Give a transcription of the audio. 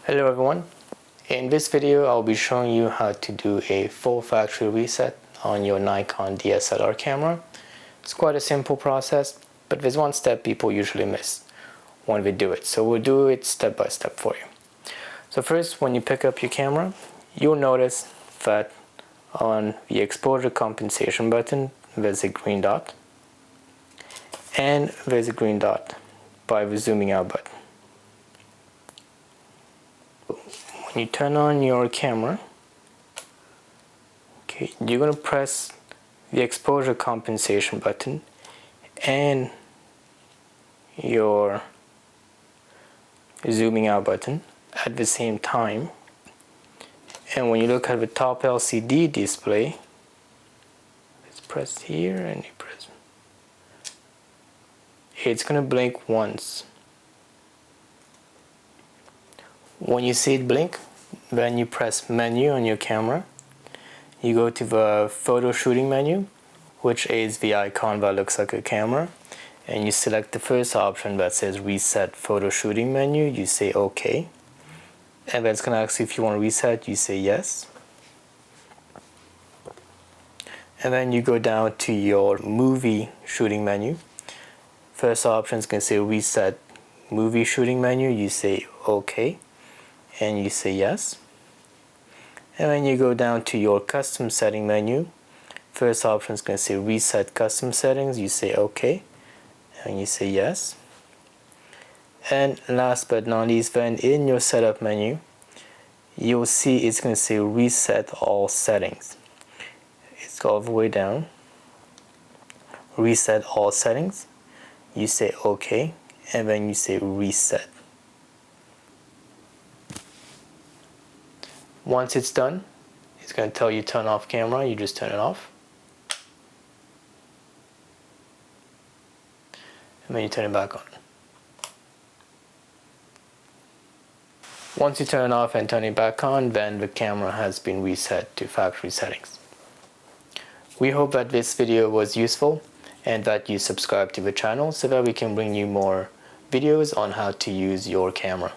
Hello everyone, in this video I'll be showing you how to do a full factory reset on your Nikon DSLR camera. It's quite a simple process, but there's one step people usually miss when we do it, so we'll do it step by step for you. So first, when you pick up your camera, you'll notice that on the exposure compensation button there's a green dot, and there's a green dot by the zooming out button. When you turn on your camera, okay, you're going to press the exposure compensation button and your zooming out button at the same time, and when you look at the top LCD display, it's pressed here and you press, it's going to blink once. When you see it blink, then you press menu on your camera, you go to the photo shooting menu, which is the icon that looks like a camera, and you select the first option that says reset photo shooting menu. You say OK, and then it's going to ask you if you want to reset. You say yes, and then you go down to your movie shooting menu. First option is going to say reset movie shooting menu. You say OK, and you say yes, and then you go down to your custom setting menu. First option is going to say reset custom settings. You say OK, and you say yes, and last but not least, then in your setup menu you'll see it's going to say reset all settings. It's all the way down, reset all settings. You say OK, and then you say reset. Once it's done, it's going to tell you turn off camera. You just turn it off, and then you turn it back on. Once you turn it off and turn it back on, then the camera has been reset to factory settings. We hope that this video was useful and that you subscribe to the channel so that we can bring you more videos on how to use your camera.